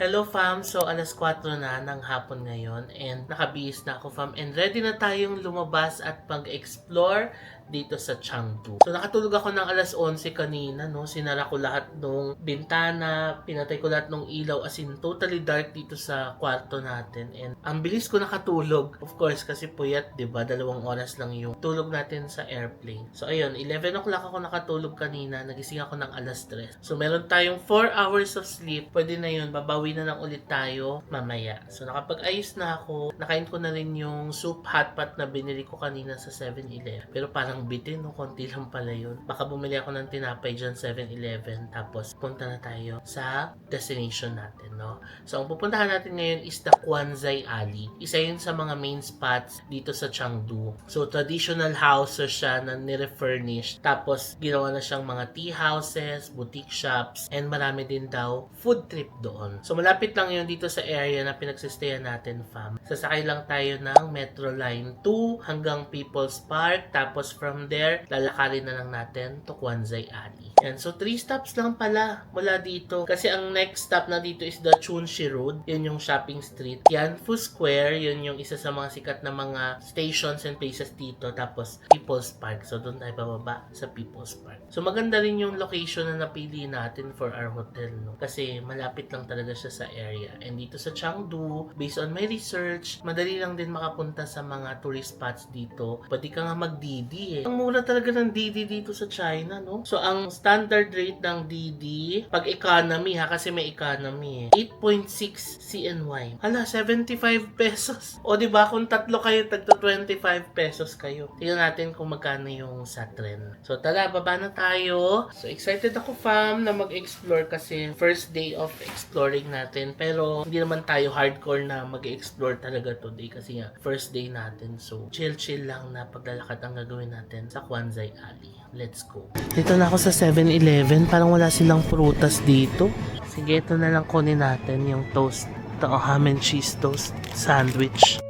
Hello fam, so alas 4 na ng hapon ngayon and nakabihis na ako fam and ready na tayong lumabas at mag-explore dito sa Chengdu. So nakatulog ako ng alas 11 kanina, no? Sinara ko lahat ng bintana, pinatay ko lahat ng ilaw, as in totally dark dito sa kwarto natin. And ang bilis ko nakatulog, of course, kasi puyat, 'di ba? 2 oras lang yung tulog natin sa airplane. So ayun, 11 o'clock ako nakatulog kanina, nagising ako ng alas 3. So meron tayong 4 hours of sleep. Pwede na yun, babawi na lang ulit tayo mamaya. So nakapag-ayos na ako, nakain ko na rin yung soup hot pot na binili ko kanina sa 7-Eleven. Pero parang bitin, no? Konti lang pala yun. Baka bumili ako ng tinapay dyan 7-Eleven. Tapos punta na tayo sa destination natin, no? So ang pupuntahan natin ngayon is the Quanzai Alley. Isa yun sa mga main spots dito sa Chengdu. So traditional houses siya na nire-furnish. Tapos ginawa na siyang mga tea houses, boutique shops, and marami din daw food trip doon. So malapit lang yun dito sa area na pinagsistayan natin, fam. Sasakay lang tayo ng Metro Line 2 hanggang People's Park. Tapos from there, lalakarin na lang natin to Quanzai Alley. And so 3 stops lang pala mula dito. Kasi ang next stop na dito is the Chunxi Road. Yun yung shopping street. Yanfu Square, yun yung isa sa mga sikat na mga stations and places dito. Tapos People's Park. So doon tayo bababa sa People's Park. So maganda rin yung location na napili natin for our hotel, no? Kasi malapit lang talaga siya sa area. And dito sa Chengdu, based on my research, madali lang din makapunta sa mga tourist spots dito. Pwede ka nga mag-DD eh. Ang mura talaga ng DD dito sa China, no? So ang standard rate ng DD, pag economy ha, kasi may economy eh, 8.6 CNY. Hala, 75 pesos. O diba, kung tatlo kayo, tagto 25 pesos kayo. Tingnan natin kung magkano yung sa trend. So tara, baba na tayo. So excited ako, fam, na mag-explore kasi first day of exploring natin. Pero hindi naman tayo hardcore na mag-explore talaga today kasi nga first day natin. So chill-chill lang na paglalakad ang gagawin natin sa Quanzai Alley. Let's go. Dito na ako sa 7-Eleven. Parang wala silang prutas dito. Sige, ito na lang kunin natin yung toast. Ito, ham and cheese toast sandwich.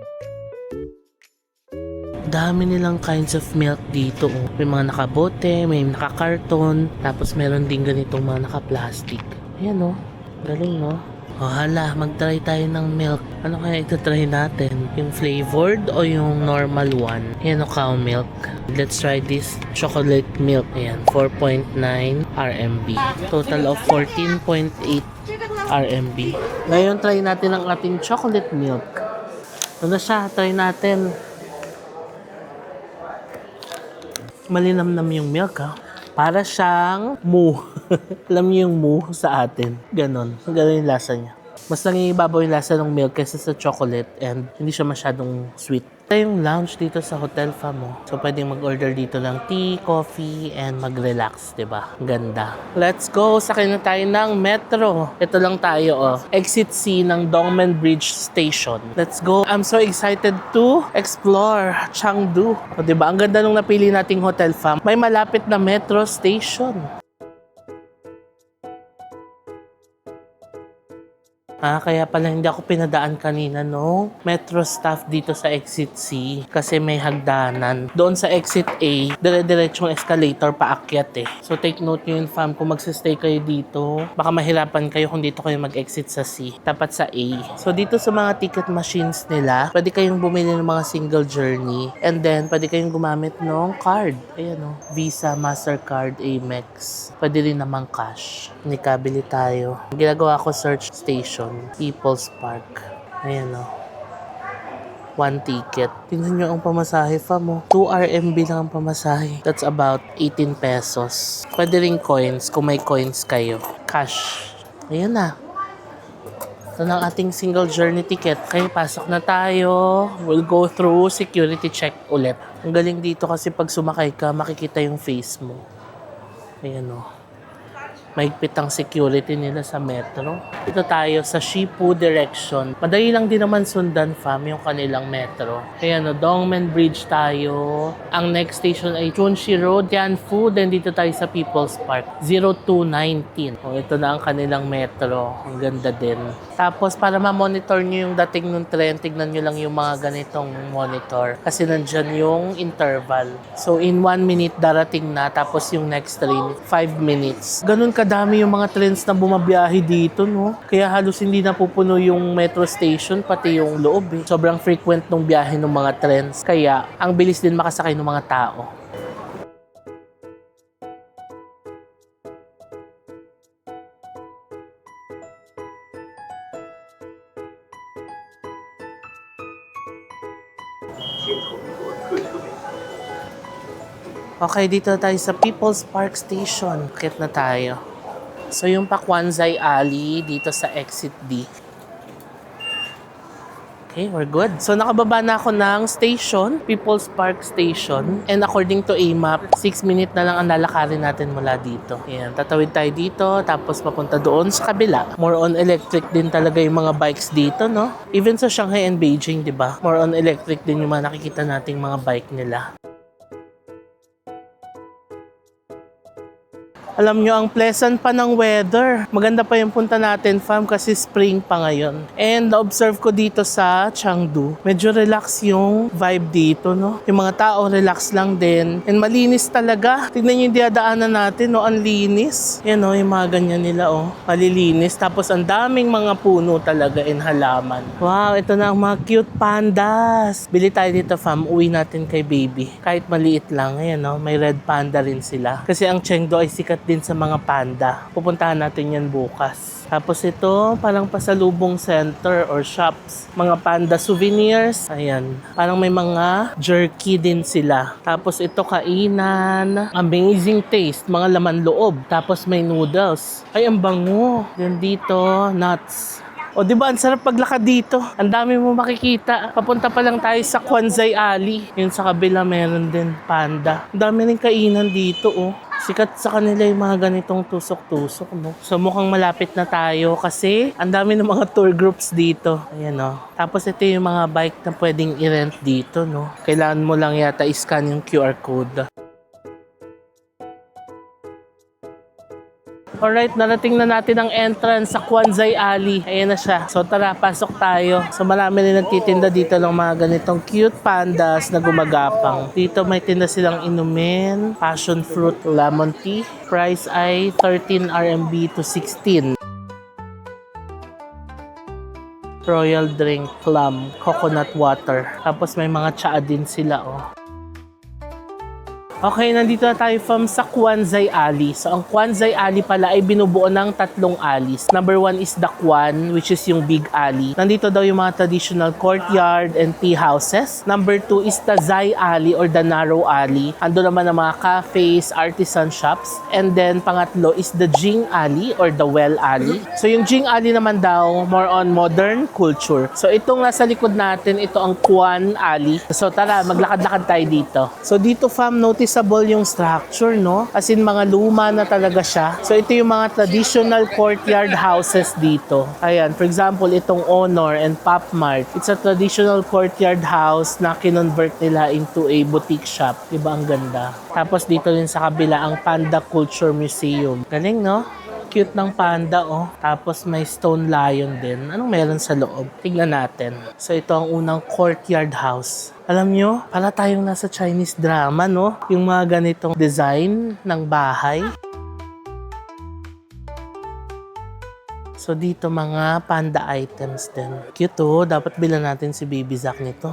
Dami nilang kinds of milk dito. Oh. May mga nakabote, may nakakarton, tapos meron din ganitong mga naka-plastic. Ayan oh, galing no? Oh hala, mag-try tayo ng milk. Ano kaya ito-try natin? Yung flavored o yung normal one? Ayan o, cow milk. Let's try this chocolate milk. Ayan, 4.9 RMB. Total of 14.8 RMB. Ngayon, try natin ang ating chocolate milk. Ano na siya? Try natin. Malinamnam yung milk ha. Para siyang mu. Alam niyo yung mu sa atin. Ganon. Ganon yung lasa niya. Mas nangibabaw yung lasa ng milk kaysa sa chocolate and hindi siya masyadong sweet. Ito yung lounge dito sa hotel, fam. So, pwedeng mag-order dito ng tea, coffee, and mag-relax, diba? Ganda. Let's go! Sakay na tayo ng metro. Ito lang tayo, oh. Exit C ng Dongmen Bridge Station. Let's go! I'm so excited to explore Chengdu. O, diba? Ang ganda nung napili nating hotel, fam. May malapit na metro station. Kaya pala hindi ako pinadaan kanina, no? Metro staff dito sa exit C kasi may hagdanan. Doon sa exit A, dire-diretsong escalator paakyat eh. So take note nyo yun, fam, kung magsistay kayo dito, baka mahirapan kayo kung dito kayo mag-exit sa C. Dapat sa A. So dito sa mga ticket machines nila, pwede kayong bumili ng mga single journey and then pwede kayong gumamit ng card. Ayan o, Visa, Mastercard, Amex. Pwede rin namang cash. Nikabili tayo. Ginagawa ko search station. People's Park. Ayan o. 1 ticket. Tingnan nyo ang pamasahe, fam. 2 RMB lang ang pamasahe. That's about 18 pesos. Pwede rin coins kung may coins kayo. Cash. Ayan na. Ito na ang ating single journey ticket. Okay, pasok na tayo. We'll go through security check ulit. Ang galing dito kasi pag sumakay ka, makikita yung face mo. Ayan o. Mahigpit ang security nila sa metro. Dito tayo sa Shipu direction. Madali lang din naman sundan, fam, yung kanilang metro. Kaya no, Dongmen Bridge tayo. Ang next station ay Chunxi Road, Yanfu. Then dito tayo sa People's Park. 0219. O, ito na ang kanilang metro. Ang ganda din. Tapos para ma-monitor nyo yung dating ng tren, tignan nyo lang yung mga ganitong monitor. Kasi nandyan yung interval. So in 1 minute darating na. Tapos yung next train, 5 minutes. Ganun kadami yung mga trends na bumabiyahe dito, no? Kaya halos hindi napupuno yung metro station, pati yung loob eh. Sobrang frequent nung biyahe ng mga trends. Kaya, ang bilis din makasakay ng mga tao. Okay, dito tayo sa People's Park Station. Akit na tayo. So, yung Pakwanzay Alley dito sa Exit D. Okay, we're good. So, nakababa na ako ng station, People's Park Station. And according to AMAP, 6 minutes na lang ang lalakarin natin mula dito. Ayan, tatawid tayo dito, tapos papunta doon sa kabila. More on electric din talaga yung mga bikes dito, no? Even sa Shanghai and Beijing, di ba? More on electric din yung mga nakikita nating mga bike nila. Alam nyo, ang pleasant pa ng weather. Maganda pa yung punta natin, fam, kasi spring pa ngayon. And na-observe ko dito sa Chengdu, medyo relax yung vibe dito, no? Yung mga tao, relax lang din. And malinis talaga. Tignan nyo yung diadaanan natin, no? Ang linis. Yan, no? Yung mga ganyan nila, oh. Malilinis. Tapos ang daming mga puno talaga in halaman. Wow, ito na ang mga cute pandas. Bili tayo dito, fam. Uwi natin kay baby. Kahit maliit lang. Ayan, no? May red panda rin sila. Kasi ang Chengdu ay sikat din sa mga panda. Pupuntahan natin yan bukas. Tapos ito, parang pasalubong center or shops. Mga panda souvenirs. Ayan. Parang may mga jerky din sila. Tapos ito kainan. Amazing taste. Mga laman loob. Tapos may noodles. Ay, ang bango. Yan dito, nuts. O diba, ang sarap paglakad dito. Ang dami mo makikita. Papunta pa lang tayo sa Kwanzay Alley. Yun sa kabila meron din panda. Ang dami rin kainan dito, oh. Sikat sa kanila yung mga ganitong tusok-tusok, no? So mukhang malapit na tayo kasi ang dami ng mga tour groups dito. Ayan, no? Tapos ito yung mga bike na pwedeng i-rent dito, no? Kailangan mo lang yata i-scan yung QR code. Alright, narating na natin ang entrance sa Kwanzay Alley. Ayan na siya. So tara, pasok tayo. So marami rin nagtitinda dito ng mga ganitong cute pandas na gumagapang. Dito may tinda silang inumin, passion fruit lemon tea. Price ay 13 RMB to 16. Royal drink, plum, coconut water. Tapos may mga tsaa din sila, oh. Okay, nandito na tayo from sa Kwanzay Alley. So, ang Kwanzay Alley pala ay binubuo ng 3 alleys. Number 1 is the Kwan, which is yung big alley. Nandito daw yung mga traditional courtyard and tea houses. Number 2 is the Zai Alley or the narrow alley. Ando naman ang mga cafes, artisan shops. And then, pangatlo is the Jing Alley or the Well Alley. So, yung Jing Alley naman daw, more on modern culture. So, itong nasa likod natin, ito ang Kwan Alley. So, tara, maglakad-lakad tayo dito. So, dito, fam, noticeable yung structure, no? As in, mga luma na talaga siya. So, ito yung mga traditional courtyard houses dito. Ayan, for example, itong Honor and Pop Mart. It's a traditional courtyard house na kinonvert nila into a boutique shop. Diba, ang ganda? Tapos, dito rin sa kabila, ang Panda Culture Museum. Galing, no? Cute ng panda, oh. Tapos may stone lion din. Anong meron sa loob? Tignan natin. So, ito ang unang courtyard house. Alam nyo, para tayong nasa Chinese drama, no? Yung mga ganitong design ng bahay. So, dito mga panda items din. Cute, oh. Dapat bilan natin si Baby Zack nito.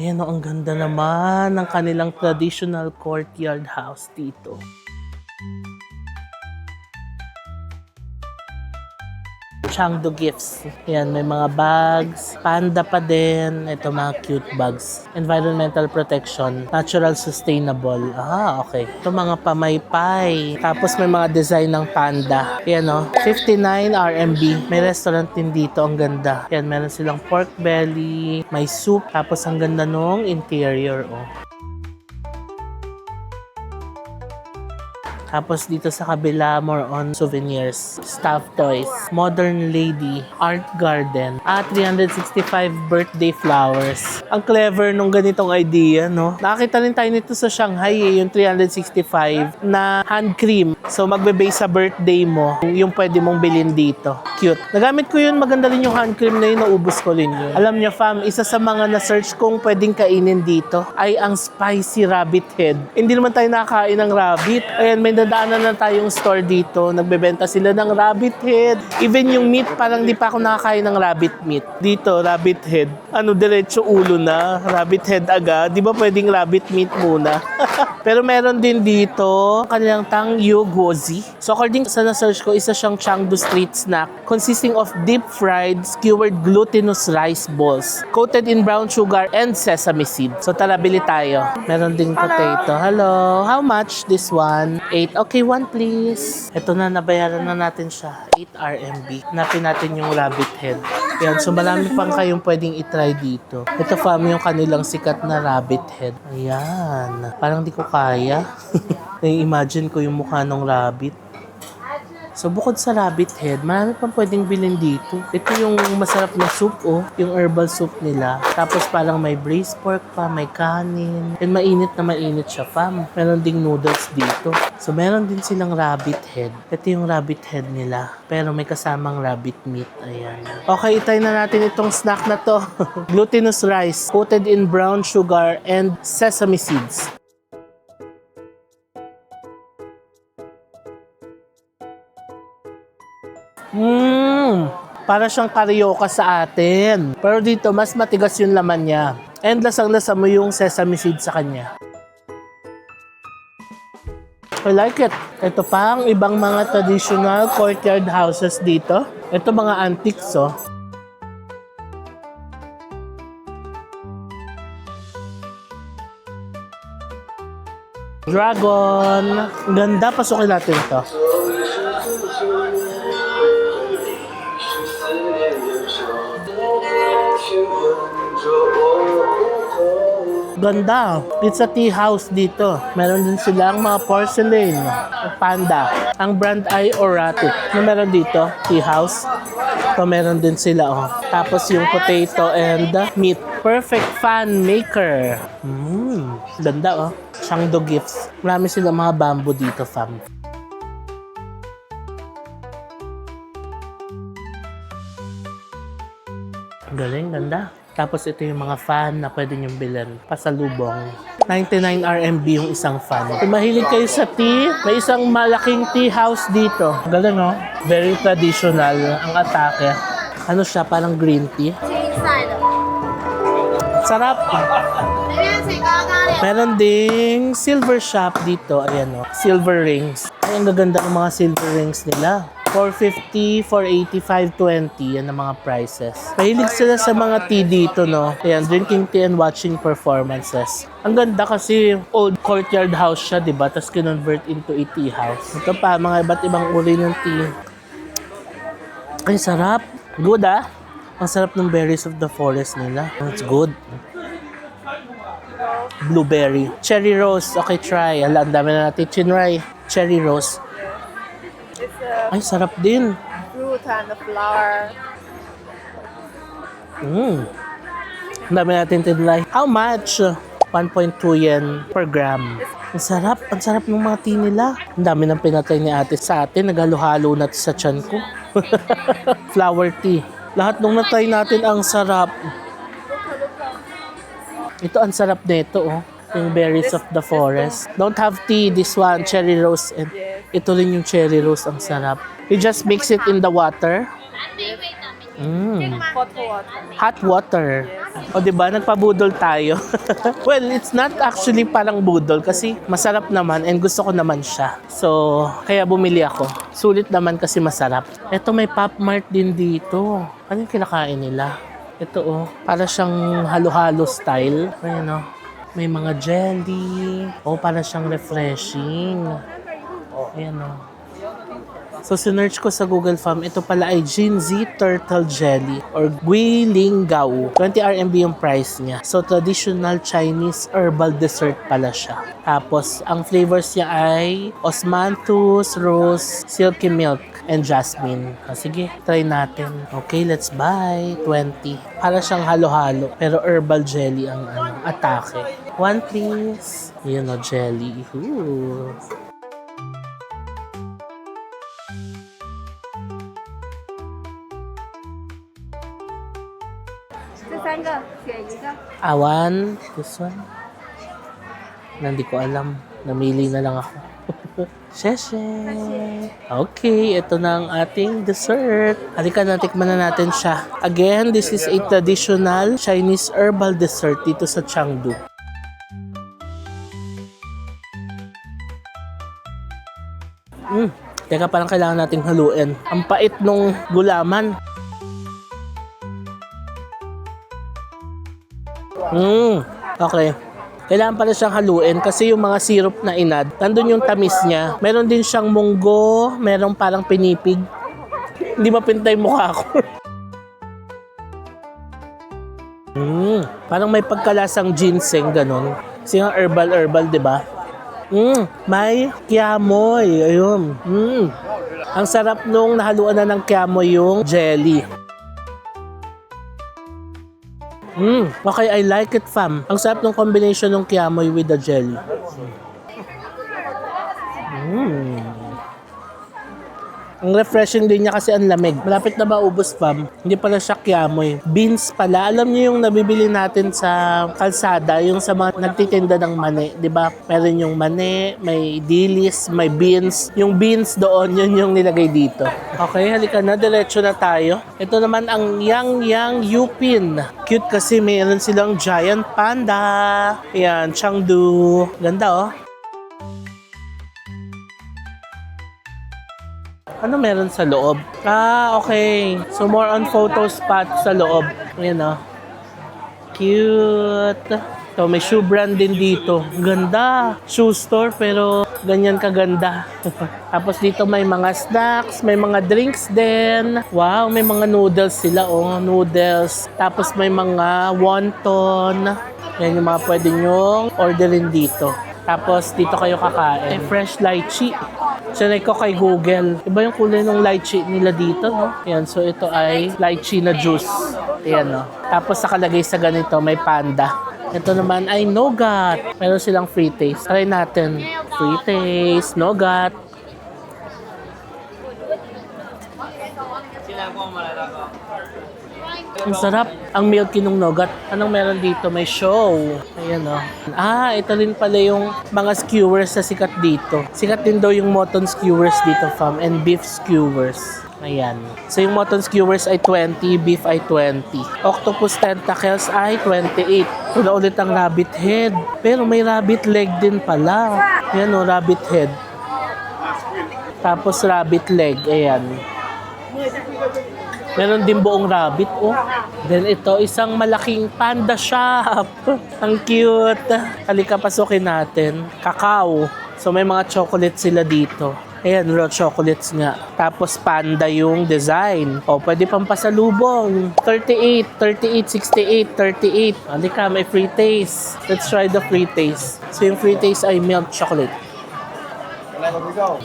Ayan, oh. Ang ganda naman ng kanilang traditional courtyard house dito. Chengdu Gifts. Ayan, may mga bags. Panda pa din. Ito mga cute bags. Environmental protection. Natural sustainable. Ah, okay. Ito mga pamaypay. Tapos may mga design ng panda. Ayan, o. 59 RMB. May restaurant din dito. Ang ganda. Ayan, meron silang pork belly. May soup. Tapos ang ganda nung interior, oh. Tapos dito sa kabila, more on souvenirs, stuffed toys, modern lady, art garden, 365 birthday flowers. Ang clever nung ganitong idea, no? Nakakita rin tayo nito sa Shanghai, yung 365 na hand cream. So magbe-base sa birthday mo, yung pwede mong bilhin dito. Cute. Nagamit ko yun, maganda rin yung hand cream na yun, naubos ko rin yun. Alam niyo, fam, isa sa mga na-search kong pwedeng kainin dito ay ang spicy rabbit head. Hindi naman tayo nakakain ng rabbit. Ayan, may dinadaanan na tayong store dito. Nagbebenta sila ng rabbit head. Even yung meat, parang di pa ako nakakain ng rabbit meat. Dito, rabbit head. Ano, diretso ulo na. Rabbit head agad. Di ba pwedeng rabbit meat muna? Pero meron din dito, kanilang Tangyu Gozi. So according sa na-search ko, isa siyang Chengdu street snack consisting of deep-fried, skewered glutinous rice balls coated in brown sugar and sesame seed. So tara, bili tayo. Meron ding potato. Hello, how much this one? 8. Okay, 1 please. Ito na, nabayaran na natin siya. 8 RMB. Napin natin yung rabbit head. Yan, so marami pang kayong pwedeng itry dito. Ito fam, yung kanilang sikat na rabbit head. Ayan. Parang di ko kaya. Nai-imagine ko yung mukha ng rabbit. So bukod sa rabbit head, marami pang pwedeng bilhin dito. Ito yung masarap na soup, oh. Yung herbal soup nila. Tapos parang may braised pork pa, may kanin. And mainit na mainit siya, fam. Meron ding noodles dito. So meron din silang rabbit head. Ito yung rabbit head nila. Pero may kasamang rabbit meat. Ayan. Okay, itry na natin itong snack na to. Glutinous rice, coated in brown sugar and sesame seeds. Para siyang karyoka sa atin. Pero dito, mas matigas yung laman niya. And lasang-lasa mo yung sesame seed sa kanya. I like it. Ito pa ang ibang mga traditional courtyard houses dito. Ito mga antiques, oh. Dragon. Ganda, pasukin natin to. Ganda. It's a tea house dito. Meron din silang mga porcelain. Panda. Ang brand ay Oratu. Ano meron dito? Tea house. So meron din sila, oh. Tapos yung potato and meat. Perfect fan maker. Ganda, oh. Chengdu gifts. Marami silang mga bamboo dito, fam. Galing, ganda. Tapos ito yung mga fan na pwede niyong bilhin. Pasalubong. 99 RMB yung isang fan. Kung mahilig kayo sa tea, may isang malaking tea house dito. Galing, no? Very traditional ang atake. Ano siya? Parang green tea. Sarap. Meron ding silver shop dito. Ayan, no? Silver rings. Ay, ang gaganda ng mga silver rings nila. 450, 480, 520. Yan ang mga prices. Mahilig sila sa mga tea dito, no? Ayan, drinking tea and watching performances. Ang ganda kasi old courtyard house siya, diba? Tapos kinonvert into a tea house. Ito pa, mga iba't ibang uri ng tea. Ay, sarap. Good, ah. Ang sarap ng berries of the forest nila. It's good. Blueberry. Cherry rose. Okay, try. Hala, ang dami na natin chinray. Cherry rose. Ay, sarap din. Fruit and the flower. Ang dami natin tinlay. How much? 1.2 yen per gram. Ang sarap. Ang sarap ng mga tea nila. Ang dami ng pinatay ni ate sa atin. Naghalo-halo na sa tiyan ko. Flower tea. Lahat nung natry natin ang sarap. Ito ang sarap nito, oh. Yung berries of the forest. Don't have tea. This one, cherry rose. And ito rin yung cherry rose. Ang sarap. You just mix it in the water. Hot water. Hot water. O diba, nagpabudol tayo. Well, it's not actually parang budol kasi masarap naman and gusto ko naman siya. So, kaya bumili ako. Sulit naman kasi masarap. Ito may Pop Mart din dito. Ano yung kinakain nila? Ito, oh. Para siyang halo-halo style. Ayan, oh. May mga jelly. Oh, para siyang refreshing. Ayan, oh. So, sinerch ko sa Google Farm, ito pala ay Jinzi Turtle Jelly or Guilingao. 20 RMB yung price niya. So, traditional Chinese herbal dessert pala siya. Tapos, ang flavors niya ay osmanthus, rose, silky milk, and jasmine. Sige, try natin. Okay, let's buy. 20. Para siyang halo-halo, pero herbal jelly ang atake. 1 please. Ayan o, jelly. Ooh. One. This one. Hindi ko alam. Namili na lang ako. Sheshe. Okay, ito na ang ating dessert. Halika na, tikman na natin siya. Again, this is a traditional Chinese herbal dessert dito sa Chengdu. Teka, parang kailangan nating haluin. Ang pait nung gulaman. Okay. Kailangan pala siyang haluin kasi yung mga syrup na inad, nandun yung tamis niya. Meron din siyang munggo, merong parang pinipig. Hindi mapintay mukha ko. Parang may pagkalasang ginseng, ganun. Kasi nga herbal, di ba? May kiamoy. Ayun. Ang sarap nung nahaluan na ng kiamoy yung jelly. Okay, I like it, fam. Ang sarap ng combination ng kiamoy with the jelly. Ang refreshing din niya kasi ang lamig. Malapit na maubos, fam. Hindi pala siya kiamoy. Beans pala. Alam niyo yung nabibili natin sa kalsada, yung sa mga nagtitinda ng mani, di ba? Meron yung mani, may dilis, may beans. Yung beans doon, yun yung nilagay dito. Okay, halika na. Diretso na tayo. Ito naman ang Yang Yupin. Cute kasi meron silang giant panda. Ayan, Chengdu. Ganda, oh. Ano meron sa loob? Okay. So, more on photo spot sa loob. Ayan, oh. Cute. So, may shoe brand din dito. Ganda. Shoe store, pero ganyan kaganda. Tapos dito may mga snacks, may mga drinks din. Wow, may mga noodles sila, oh. Noodles. Tapos may mga wonton. Yan yung mga pwede nyong orderin dito. Tapos dito kayo kakain. Fresh lychee. Sinay ko kay Google. Iba yung kulay ng lychee nila dito, no? Yan, so ito ay lychee na juice. Ayan, no? Tapos nakalagay sa ganito, may panda. Ito naman ay nougat. Meron silang free taste. Try natin. Free taste, nougat. Ang sarap. Ang milky nung nougat. Anong meron dito? May show. Ayan, o. Ito rin pala yung mga skewers na sikat dito. Sikat din daw yung mutton skewers dito, fam. And beef skewers. Ayan. So, yung mutton skewers ay 20, beef ay 20. Octopus tentacles ay 28. Wala ulit ang rabbit head. Pero may rabbit leg din pala. Ayan, o. Rabbit head. Tapos rabbit leg. Ayan. Meron din buong rabbit, oh. Then ito, isang malaking panda shop. Ang cute. Halika, pasukin natin. Kakao. So may mga chocolate sila dito. Ayan, raw chocolates nga. Tapos panda yung design. O, pwede pang pasalubong. 38, 68, 38. Halika, may free taste. Let's try the free taste. So yung free taste ay milk chocolate.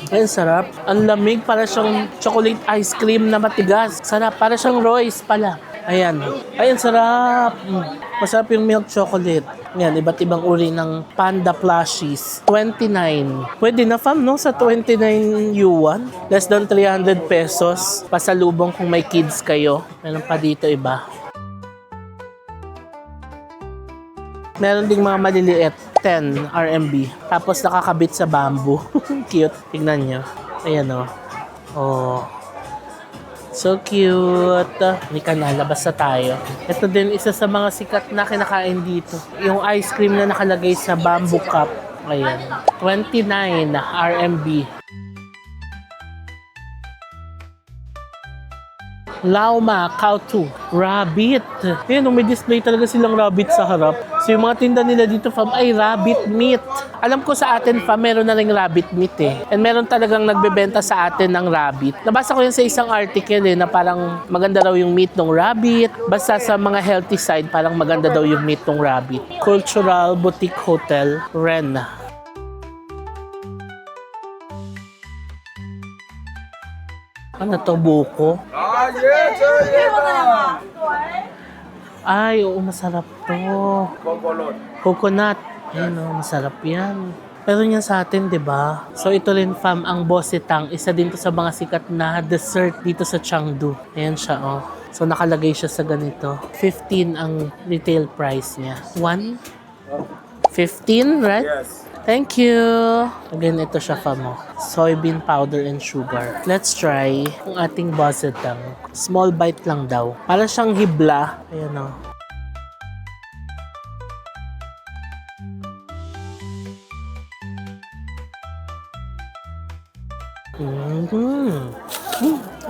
Ay, sarap. Ang lamig, para siyang chocolate ice cream na matigas. Sarap, para siyang Royce pala. Ayan. Ay, ang sarap. Masarap yung milk chocolate. Yan, iba't ibang uri ng panda plushies. 29. Pwede na, fam, no? Sa 29 yuan. Less than 300 pesos. Pasalubong kung may kids kayo. Meron pa dito iba. Meron ding mga maliliit. 10 RMB. Tapos nakakabit sa bamboo. Cute. Tignan nyo. Ayan, o. Oh. So cute. Hindi ka na, labas na tayo. Ito din, isa sa mga sikat na kinakain dito. Yung ice cream na nakalagay sa bamboo cup. Ayan. 29 RMB. Lauma, cow 2, rabbit. Ayan, may display talaga silang rabbit sa harap. So yung mga tinda nila dito, fam, ay rabbit meat. Alam ko sa atin, fam, meron na ring rabbit meat eh. And meron talagang nagbebenta sa atin ng rabbit. Nabasa ko yun sa isang article eh, na parang maganda daw yung meat ng rabbit. Basta sa mga healthy side, parang maganda daw yung meat ng rabbit. Cultural Boutique Hotel, Ren. Ano to, buko? Ay, oo, masarap to. Coconut. Ayun, oh, masarap yan. Pero yan sa atin, di ba? So ito rin, fam, ang Bositang. Isa din to sa mga sikat na dessert dito sa Chengdu. Ayan siya, oh. So nakalagay siya sa ganito. 15 ang retail price niya. 1? 15, right? Yes. Thank you! Again, ito siya fam. Soybean powder and sugar. Let's try ang ating bosetang. Small bite lang daw. Para siyang hibla. Ayan o.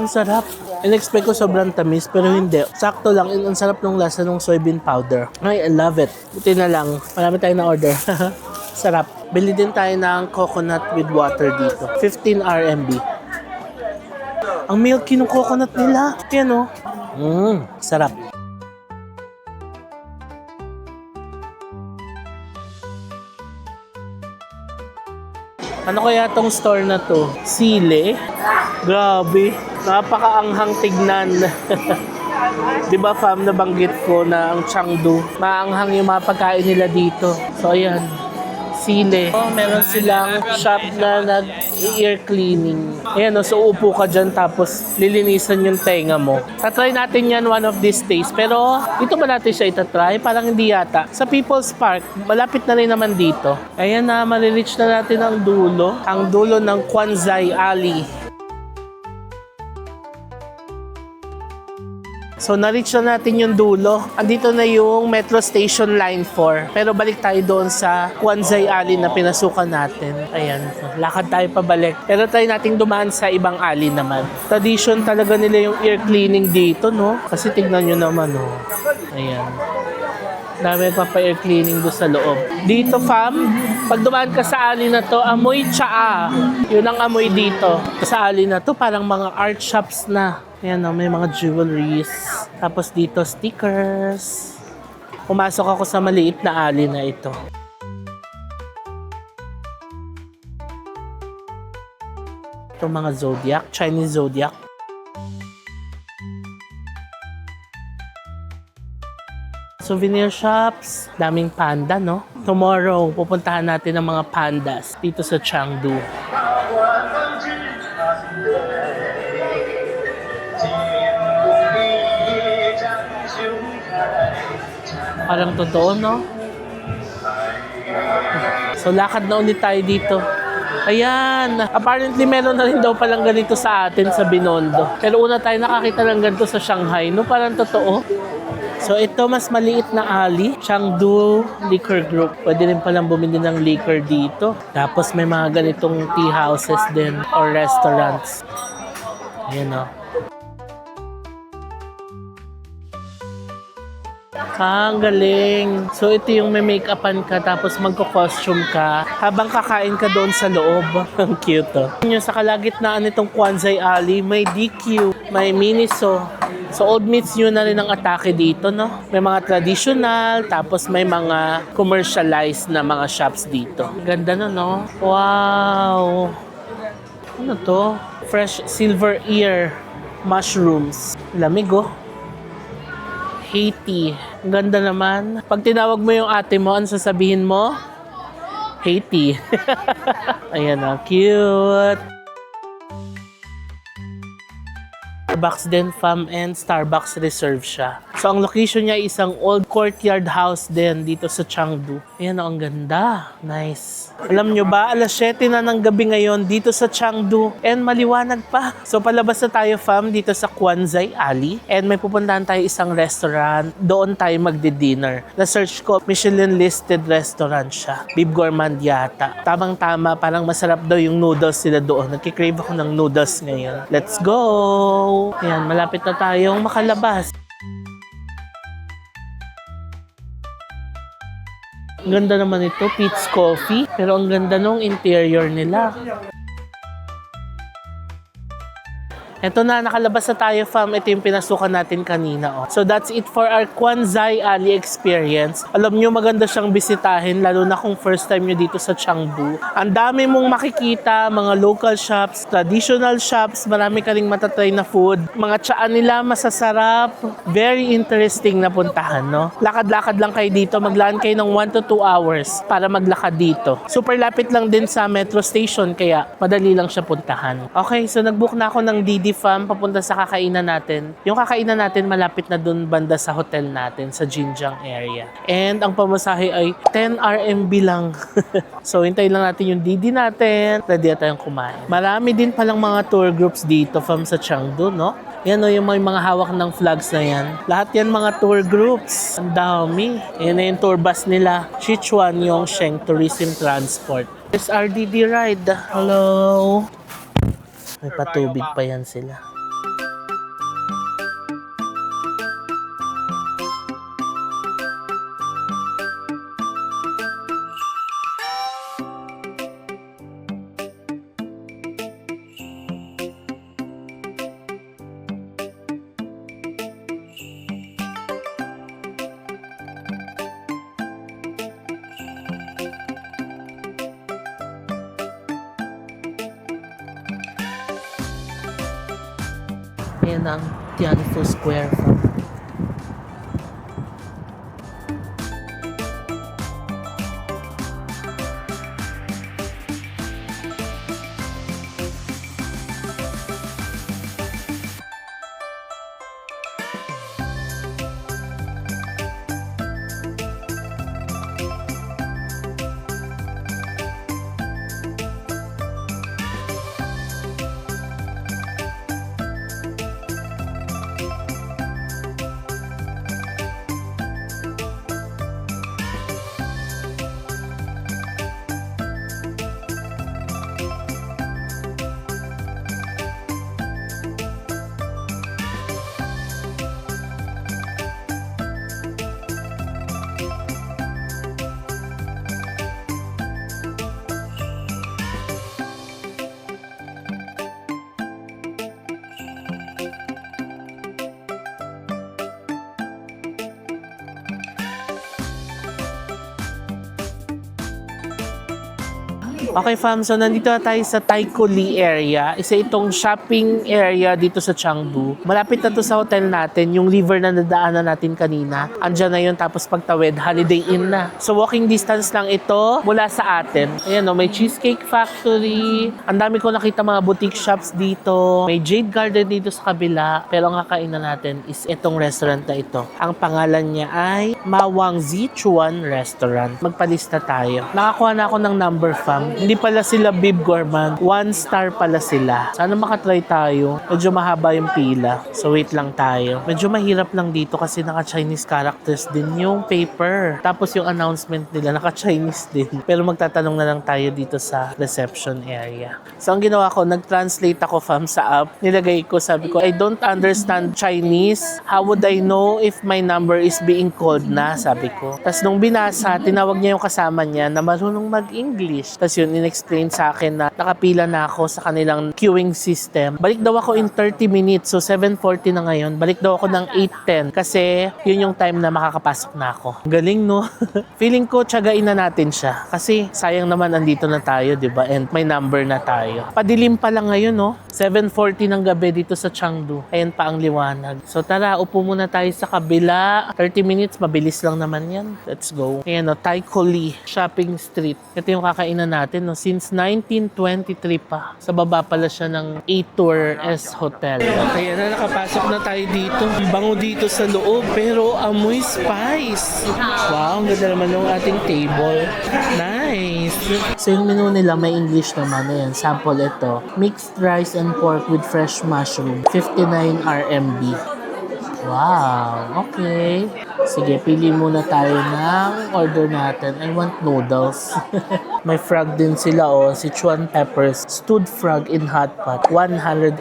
Ang sarap. In-expect ko sobrang tamis, pero hindi. Sakto lang. Ang sarap ng lasa ng soybean powder. Ay, I love it. Buti na lang. Marami tayong na-order. Sarap. Bili din tayo ng coconut with water dito. 15 RMB. Ang milky ng coconut nila. Yan o. Sarap. Ano kaya tong store na to? Sile? Grabe. Napakaanghang tignan. Di ba fam, nabanggit ko na ang Chengdu, maanghang yung mga pagkain nila dito. So ayan, Sile. Oh, meron silang shop na nag-ear cleaning. Ayan, so upo ka dyan tapos lilinisan yung tenga mo. Tatry natin yan one of these days. Pero dito ba natin siya itatry? Parang hindi yata. Sa People's Park, malapit na rin naman dito. Ayan na, marireach na natin ang dulo. Ang dulo ng Quanzai Alley. So, na-reach na natin yung dulo. Andito na yung Metro Station Line 4. Pero balik tayo doon sa Quanzai Alley na pinasukan natin. Ayan. Lakad tayo pabalik. Pero try nating dumaan sa ibang alley naman. Tradition talaga nila yung ear cleaning dito, no? Kasi tignan nyo naman, no? Ayan. Dami pa-ear cleaning doon sa loob. Dito, fam, pag dumaan ka sa alley na to, amoy tsaa. Yun ang amoy dito. Sa alley na to, parang mga art shops na. Ayan o, may mga jewelries. Tapos dito, stickers. Pumasok ako sa maliit na alley na ito. Ito mga zodiac, Chinese zodiac. Souvenir shops, daming panda, no? Tomorrow, pupuntahan natin ang mga pandas dito sa Chengdu. Parang totoo, no? So, lakad na ulit tayo dito. Ayan. Apparently, meron na rin daw palang ganito sa atin sa Binondo. Pero una tayo nakakita ng ganito sa Shanghai, no? Parang totoo. So, ito mas maliit na alley. Chengdu Liquor Group. Pwede rin palang bumili ng liquor dito. Tapos, may mga ganitong tea houses din or restaurants. Ayan, no? Ang galing. So, ito yung may make-upan ka tapos magko-costume ka habang kakain ka doon sa loob. Ang cute, oh. Yung sa kalagitnaan nitong Quanzai Alley, may DQ, may Miniso. So, old meets nyo na rin ang atake dito, no? May mga traditional, tapos may mga commercialized na mga shops dito. Ganda na, no? Wow! Ano to? Fresh silver ear mushrooms. Lamig, oh. Haiti. Ang ganda naman. Pag tinawag mo yung ate mo, ano sasabihin mo? Haiti. Ayan na, cute. Starbucks din, fam, and Starbucks reserve siya. So, ang location niya ay isang old courtyard house din dito sa Chengdu. Ayan, ang ganda. Nice. Alam nyo ba, alas 7 na ng gabi ngayon dito sa Chengdu and maliwanag pa. So, palabas na tayo, fam, dito sa Quanzai Alley and may pupuntahan tayo isang restaurant. Doon tayo magdi-dinner. Na-search ko, Michelin-listed restaurant siya. Bib Gourmand yata. Tamang-tama, parang masarap daw yung noodles sila doon. Nagkikrave ako ng noodles ngayon. Let's go! Ayan, malapit na tayong makalabas. Ang ganda naman ito, Pete's Coffee. Pero ang ganda nung interior nila. Ito na, nakalabas na tayo, fam. Ito yung pinasukan natin kanina. Oh. So that's it for our Quanzai Alley experience. Alam nyo, maganda siyang bisitahin, lalo na kung first time nyo dito sa Chengdu. Ang dami mong makikita, mga local shops, traditional shops, marami ka ring matatry na food. Mga tsaan nila, masasarap. Very interesting na puntahan, no? Lakad-lakad lang kayo dito. Maglaan kayo ng 1 to 2 hours para maglakad dito. Super lapit lang din sa metro station, kaya madali lang siya puntahan. Okay, so nagbook na ako ng DD fam, papunta sa kakainan natin. Yung kakainan natin malapit na dun banda sa hotel natin, sa Jinjiang area. And ang pamasahe ay 10 RMB lang. So, hintayin lang natin yung Didi natin. Ready na tayong kumain. Marami din palang mga tour groups dito fam sa Chengdu, no? Yan o, yung may mga hawak ng flags na yan. Lahat yan mga tour groups. Ang dami. Yan na yung tour bus nila. Sichuan Yongsheng Tourism Transport. There's RDD ride. Hello. May patubig pa yan sila. Yan ang Tianfu Square fam. Okay fam, so nandito na tayo sa Taikoo Li area. Isa itong shopping area dito sa Chengdu. Malapit na to sa hotel natin, yung river na nadaanan natin kanina. Andyan na yun, tapos pagtawid, Holiday Inn na. So walking distance lang ito mula sa atin. Ayan o, may Cheesecake Factory. Ang dami ko nakita mga boutique shops dito. May Jade Garden dito sa kabila. Pero ang kakainan natin is itong restaurant na ito. Ang pangalan niya ay Mawang Zichuan Restaurant. Magpalista tayo. Nakakuha na ako ng number fam. Hindi pala sila Bib Gourmand. 1 star pala sila. Sana makatry tayo. Medyo mahaba yung pila. So wait lang tayo. Medyo mahirap lang dito kasi naka-Chinese characters din yung paper. Tapos yung announcement nila naka-Chinese din. Pero magtatanong na lang tayo dito sa reception area. So ang ginawa ko, nag-translate ako fam sa app. Nilagay ko, sabi ko, I don't understand Chinese. How would I know if my number is being called na? Sabi ko. Tapos nung binasa, tinawag niya yung kasama niya na marunong mag-English. Tapos yun, in-explain sa akin na nakapila na ako sa kanilang queuing system. Balik daw ako in 30 minutes. So 7:40 na ngayon. Balik daw ako ng 8:10 kasi yun yung time na makakapasok na ako. Galing, no? Feeling ko tiyagain na natin siya kasi sayang naman andito na tayo, 'di ba? And may number na tayo. Padilim pa lang ngayon, no? 7:40 ng gabi dito sa Chengdu. Ayan pa ang liwanag. So tara, upo muna tayo sa kabila. 30 minutes, mabilis lang naman 'yan. Let's go. Ayan, no? Taikoo Li Shopping Street. Ito yung kakainan natin, no? Since 1923 pa. Sa baba pala siya ng A-Tour S Hotel. Kaya na nakapasok na tayo dito. Bango dito sa loob pero amoy spice. Wow, ang ganda naman ng ating table. Nice. So yung menu nila may English naman. Ayan, sample ito. Mixed rice and pork with fresh mushroom. 59 RMB. Wow, okay. Sige, pili muna tayo ng order natin. I want noodles. May frog din sila, oh. Sichuan peppers. Stewed frog in hot pot. 118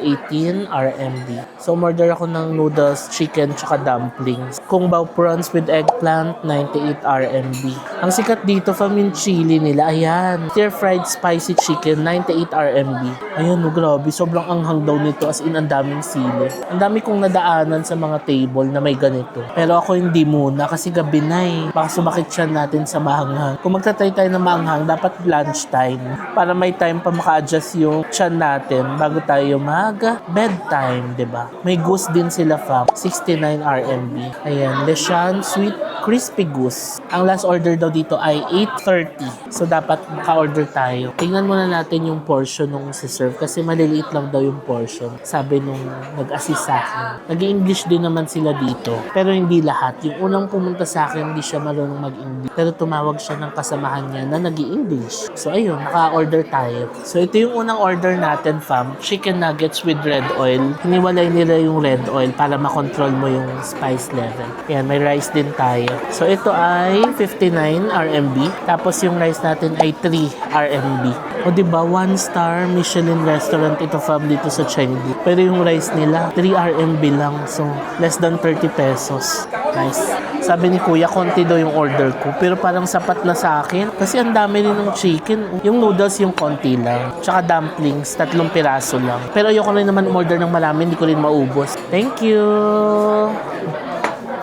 RMB. So, order ako ng noodles, chicken, tsaka dumplings. Kung bao prawns with eggplant, 98 RMB. Ang sikat dito, fam yung chili nila. Ayan. Stir-fried spicy chicken, 98 RMB. Ayan, oh, grabe. Sobrang anghang daw nito. As in, ang daming sili. Ang dami kong nadaanan sa mga table na may ganito. Pero ako hindi muna kasi gabi na eh. Baka sumakit siya natin sa maanghang. Kung magtatry tayo ng maanghang, dapat lunch time. Para may time pa maka-adjust yung tiyan natin bago tayo mag-bedtime, 'di ba? May goose din sila fam. 69 RMB. Ayan, Leshan Sweet crispy goose. Ang last order daw dito ay 8:30. So, dapat maka-order tayo. Tingnan muna natin yung portion nung si-serve kasi maliliit lang daw yung portion. Sabi nung nag-assist sa akin. Nag-English din naman sila dito. Pero hindi lahat. Yung unang pumunta sa akin, hindi siya marunong mag-English. Pero tumawag siya ng kasamahan niya na nag-English. So, ayun, naka-order tayo. So, ito yung unang order natin, fam. Chicken nuggets with red oil. Hiniwalay nila yung red oil para makontrol mo yung spice level. Yan, may rice din tayo. So, ito ay 59 RMB. Tapos, yung rice natin ay 3 RMB. O, diba? 1-star Michelin restaurant ito, fam, dito sa Chengdu. Pero yung rice nila, 3 RMB lang. So, less than 30 pesos. Nice. Sabi ni Kuya, konti daw yung order ko. Pero parang sapat na sa akin. Kasi ang dami rin ng chicken. Yung noodles, yung konti lang. Tsaka dumplings, 3 piraso lang. Pero ayoko rin naman umorder ng marami, hindi ko rin maubos. Thank you!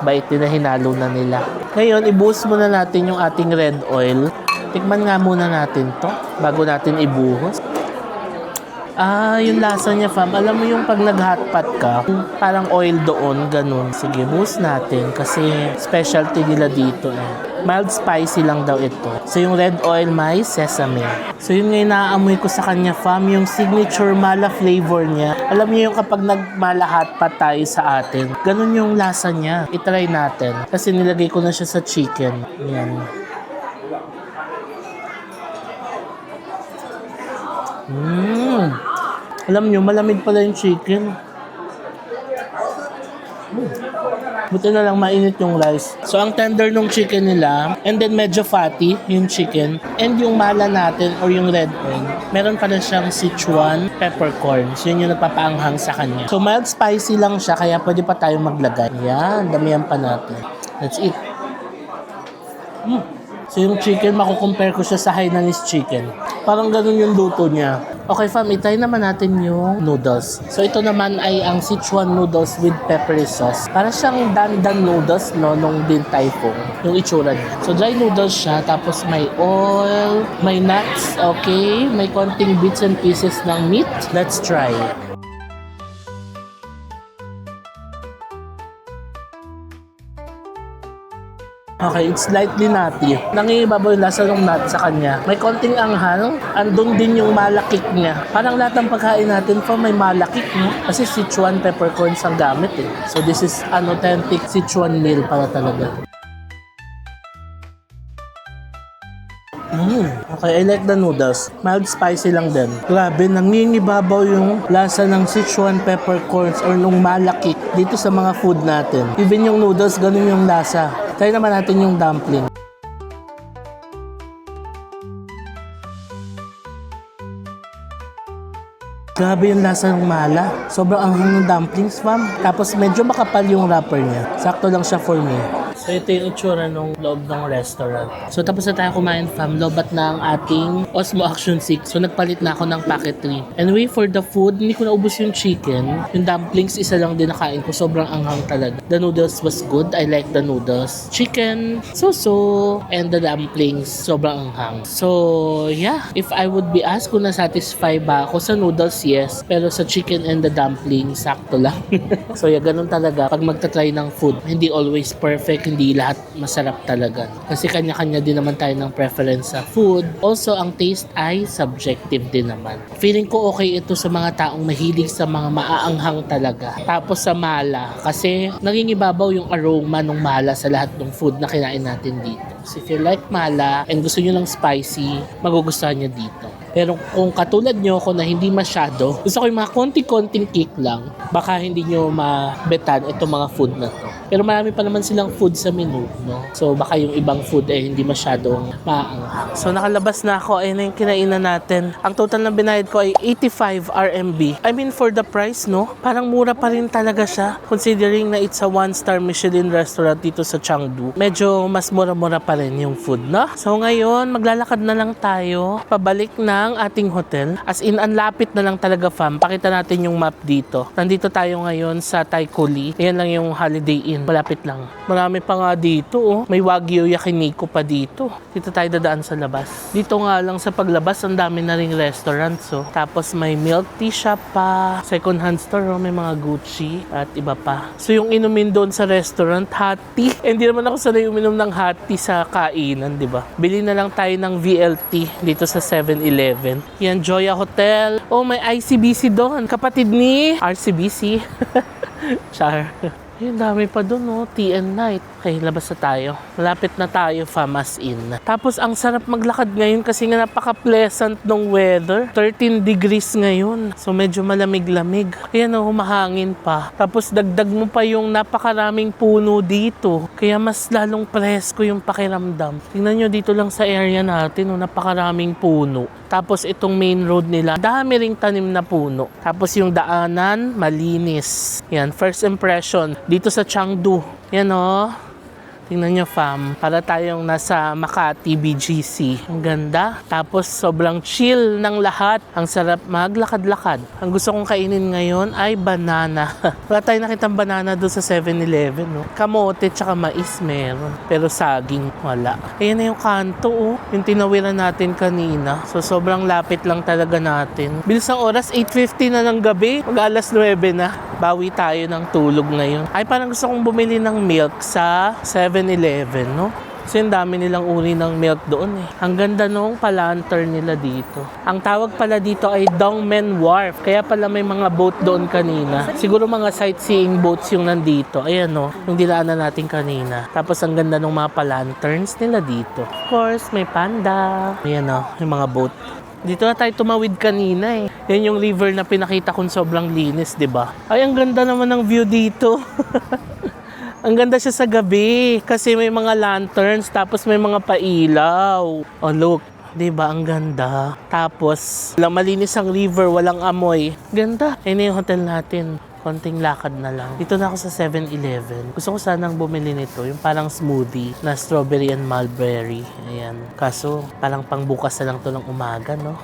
Bait din na hinalo na nila. Ngayon, i-boost muna natin yung ating red oil. Tikman nga muna natin to bago natin ibuhos. Yung lasa niya, fam. Alam mo yung pag nag-hotpot ka, parang oil doon, ganun. Sige, boost natin kasi specialty nila dito eh. Mild spicy lang daw ito. So, yung red oil may sesame. So, yun nga yung naaamoy ko sa kanya, fam. Yung signature mala flavor niya. Alam niyo yung kapag nagmala hotpot tayo sa atin, ganun yung lasa niya. I-try natin. Kasi nilagay ko na siya sa chicken. Yan. Alam nyo, malamig pala yung chicken. Buti na lang mainit yung rice. So, ang tender nung chicken nila, and then medyo fatty yung chicken, and yung mala natin or yung red oil, meron pa rin siyang Sichuan peppercorn. So, yun yung nagpapaanghang sa kanya. So, mild spicy lang siya, kaya pwede pa tayong maglagay. Yan, damihan pa natin. Let's eat. So, yung chicken, makukompare ko siya sa Hainanese chicken. Parang ganun yung luto niya. Okay, fam, itry naman natin yung noodles. So, ito naman ay ang Sichuan noodles with peppery sauce. Para siyang dandan noodles, no, nung Din Tai Fung. Yung itsura niya. So, dry noodles siya, tapos may oil, may nuts, okay? May konting bits and pieces ng meat. Let's try. Okay, it's slightly nutty. Nangingibabaw yung lasa ng nut sa kanya. May konting anghang, andun din yung malakik niya. Parang lahat ng pagkain natin po may malakik, no? Kasi Sichuan peppercorns ang gamit eh. So this is an authentic Sichuan meal para talaga. Okay, I like the noodles. Mild spicy lang din. Grabe, nangingibabaw yung lasa ng Sichuan peppercorns or nung malakik dito sa mga food natin. Even yung noodles, ganun yung lasa. Try naman natin yung dumpling. Grabe yung lasa ng mala. Sobrang anghang ng dumplings, fam. Tapos medyo makapal yung wrapper niya. Sakto lang siya for me. So ito yung itsura ng loob ng restaurant. So tapos na tayo kumain, fam. Lobat na ang ating Osmo Action 6. So nagpalit na ako ng packet 3. Anyway, for the food, hindi ko naubos yung chicken. Yung dumplings, isa lang din nakain ko. Sobrang anghang talaga. The noodles was good. I like the noodles. Chicken, so-so. And the dumplings, sobrang anghang. So, yeah. If I would be asked kung na-satisfy ba ako sa noodles, yes. Pero sa chicken and the dumplings, sakto lang. So, yeah, ganun talaga. Pag magta-try ng food, hindi always perfect. Hindi lahat masarap talaga. Kasi kanya-kanya din naman tayo ng preference sa food. Also, ang taste ay subjective din naman. Feeling ko okay ito sa mga taong mahilig sa mga maaanghang talaga. Tapos sa mala, kasi nangingibabaw yung aroma ng mala sa lahat ng food na kinain natin dito. So if you like mala and gusto nyo ng spicy, magugustuhan nyo dito. Pero kung katulad nyo ako na hindi masyado, gusto ko yung mga konting-konting kick lang, baka hindi nyo mabetan itong mga food na to. Pero marami pa naman silang food sa menu, no? So baka yung ibang food ay hindi masyadong maanghang. So nakalabas na ako, ayun na yung kinainan natin. Ang total na binayad ko ay 85 RMB. I mean, for the price, no? Parang mura pa rin talaga siya, considering na it's a 1-star Michelin restaurant dito sa Chengdu. Medyo mas mura-mura pa rin yung food, no? So ngayon, maglalakad na lang tayo pabalik ng ating hotel. As in, ang lapit na lang talaga, fam. Pakita natin yung map dito. Nandito tayo ngayon sa Taikoli. Ayan lang yung Holiday Inn natin. Malapit lang. Marami pa nga dito, oh. May Wagyu Yakiniku pa dito. Dito tayo dadaan sa labas. Dito nga lang sa paglabas, ang dami na ring restaurants, oh. Tapos may milk tea shop pa. Second hand store, oh. May mga Gucci at iba pa. So yung inumin doon sa restaurant, hot tea. Hindi naman ako sanay uminom ng hot tea sa kainan, di ba? Bili na lang tayo ng VLT dito sa 7-Eleven. Yan, Joya Hotel. Oh, may ICBC doon. Kapatid ni RCBC. Char. Ayun, dami pa doon, no? Tea and night. Okay, labas na tayo. Malapit na tayo, Famas Inn. Tapos, ang sarap maglakad ngayon kasi nga napaka-pleasant ng weather. 13 degrees ngayon. So, medyo malamig-lamig. Ayan, oh, humahangin pa. Tapos, dagdag mo pa yung napakaraming puno dito. Kaya mas lalong presko yung pakiramdam. Tingnan nyo dito lang sa area natin, oh, napakaraming puno. Tapos, itong main road nila, dami ring tanim na puno. Tapos, yung daanan, malinis. Yan, first impression. Dito sa Chengdu. Yan, oh. Tingnan nyo, fam. Para tayong nasa Makati, BGC. Ang ganda. Tapos, sobrang chill ng lahat. Ang sarap maglakad-lakad. Ang gusto kong kainin ngayon ay banana. Wala tayong nakitang banana doon sa 7-Eleven, no? Kamote tsaka mais meron. Pero saging, wala. Ayan na yung kanto, oh. Yung tinawiran natin kanina. So, sobrang lapit lang talaga natin. Bilis ang oras, 8:50 na ng gabi. Mag-alas 9 na. Bawi tayo ng tulog ngayon. Ay, parang gusto kong bumili ng milk sa 7-Eleven, no? Kasi ang dami nilang uri ng milk doon, eh. Ang ganda nung palantern nila dito. Ang tawag pala dito ay Dongmen Wharf. Kaya pala may mga boat doon kanina. Siguro mga sightseeing boats yung nandito. Ayan, no? Yung dinaanan natin kanina. Tapos ang ganda ng mga palanterns nila dito. Of course, may panda. Ayan, no? Yung mga boat. Dito na tayo tumawid kanina, eh. Yan yung river na pinakita kong sobrang linis, di ba? Ay, ang ganda naman ng view dito. Ang ganda siya sa gabi kasi may mga lanterns tapos may mga pailaw. Oh, look. Diba? Ang ganda. Tapos, malinis ang river, walang amoy. Ganda. Ayun na yung hotel natin. Konting lakad na lang. Dito na ako sa 7-Eleven. Gusto ko sanang bumili nito. Yung parang smoothie na strawberry and mulberry. Ayan. Kaso, parang pangbukas na lang to ng umaga, no?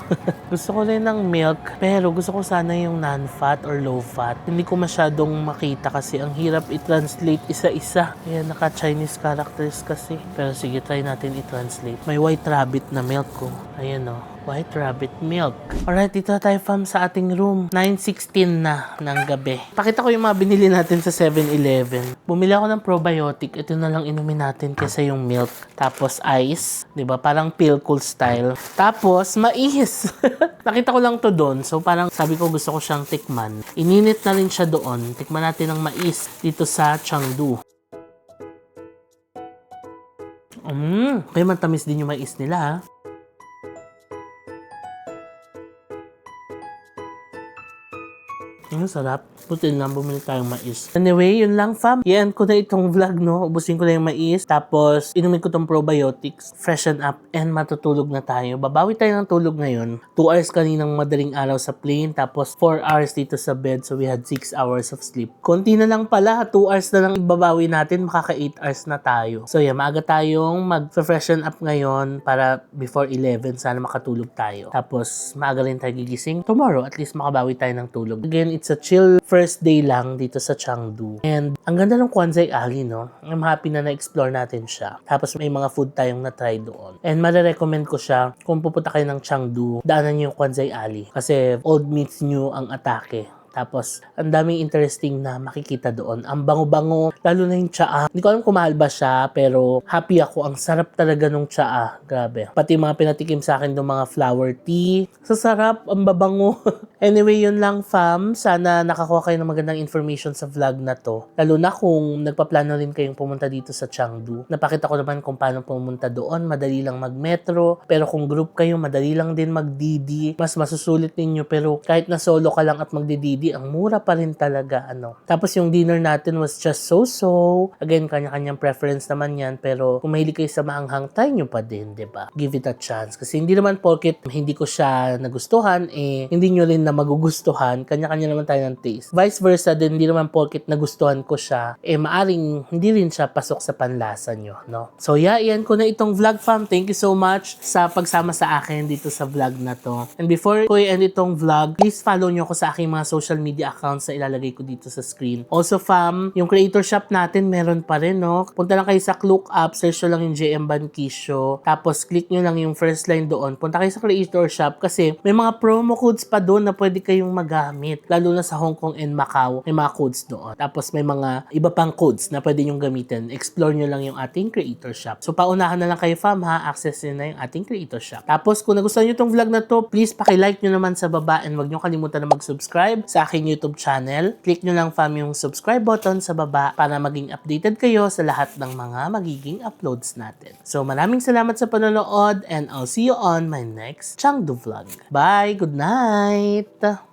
Gusto ko rin ng milk. Pero gusto ko sana yung non-fat or low-fat. Hindi ko masyadong makita kasi ang hirap i-translate isa-isa. Ayan, naka-Chinese characters kasi. Pero sige, try natin i-translate. May white rabbit na milk ko. Ayan, no? White rabbit milk. Alright, dito na tayo, fam, sa ating room. 9:16 na ng gabi. Pakita ko yung mga binili natin sa 7-Eleven. Bumili ako ng probiotic. Ito na lang inumin natin kaysa yung milk. Tapos ice. Diba? Parang Pilcool style. Tapos, mais. Nakita ko lang to doon. So, parang sabi ko gusto ko siyang tikman. Ininit na rin siya doon. Tikman natin ang mais dito sa Chengdu. Kaya matamis din yung mais nila, ha? Ang sarap. Buti lang, bumili tayong mais. Anyway, yun lang, fam. Yan ko na itong vlog, no? Ubusin ko na yung mais. Tapos, inumin ko tong probiotics. Freshen up. And matutulog na tayo. Babawi tayo ng tulog ngayon. 2 hours kaninang madaling araw sa plane. Tapos, 4 hours dito sa bed. So, we had 6 hours of sleep. Konti na lang pala. 2 hours na lang ibabawi natin. Makaka 8 hours na tayo. So, yan. Maaga tayong mag-freshen up ngayon para before 11. Sana makatulog tayo. Tapos, maaga rin tayo gigising. Tomorrow, at least makabawi tayo ng tulog. Again, it's a chill first day lang dito sa Chengdu. And ang ganda ng Kwanzai Alley, no? I'm happy na na-explore natin siya. Tapos may mga food tayong na-try doon. And marirecommend ko siya kung pupunta kayo ng Chengdu, daanan niyo yung Kwanzai Alley. Kasi old meets new ang atake. Tapos, ang daming interesting na makikita doon. Ang bango-bango, lalo na yung tsaa. Hindi ko alam kung mahal ba siya, pero happy ako. Ang sarap talaga nung tsaa. Grabe. Pati mga pinatikim sa akin ng mga flower tea. Sa sarap, ang babango. Anyway, yun lang, fam. Sana nakakuha kayo ng magandang information sa vlog na to. Lalo na kung nagpaplano rin kayong pumunta dito sa Chengdu. Napakita ko naman kung paano pumunta doon. Madali lang mag-metro. Pero kung group kayo, madali lang din mag-DD. Mas masusulit ninyo. Pero kahit na solo ka lang at mag-DD, ang mura pa rin talaga, ano. Tapos yung dinner natin was just so-so. Again, kanya-kanyang preference naman yan. Pero kung mahilig kayo sa maanghang, try nyo pa din, diba? Give it a chance. Kasi hindi naman porket hindi ko siya nagustuhan, hindi nyo rin na magugustuhan. Kanya-kanya naman tayo ng taste. Vice versa din, hindi naman porket nagustuhan ko siya, maaring hindi rin siya pasok sa panlasa nyo, no? So yeah, iyan ko na itong vlog, fam. Thank you so much sa pagsama sa akin dito sa vlog na to. And before ko i-end itong vlog, please follow nyo ako sa aking mga social social media accounts na ilalagay ko dito sa screen. Also fam, yung creator shop natin meron pa rin, no? Punta lang kayo sa Klook app, search nyo lang yung JM Banquisio, tapos click nyo lang yung first line doon. Punta kayo sa creator shop kasi may mga promo codes pa doon na pwede kayong magamit. Lalo na sa Hong Kong and Macau, may mga codes doon. Tapos may mga iba pang codes na pwede nyong gamitin. Explore nyo lang yung ating creator shop. So paunahan na lang kayo fam ha, access nyo na yung ating creator shop. Tapos kung nagustuhan nyo itong vlog na to, please paki-like nyo naman sa baba and wag nyo kalimutan na mag-subscribe sa aking YouTube channel. Click nyo lang fam yung subscribe button sa baba para maging updated kayo sa lahat ng mga magiging uploads natin. So maraming salamat sa panonood and I'll see you on my next Changdu vlog. Bye! Good night!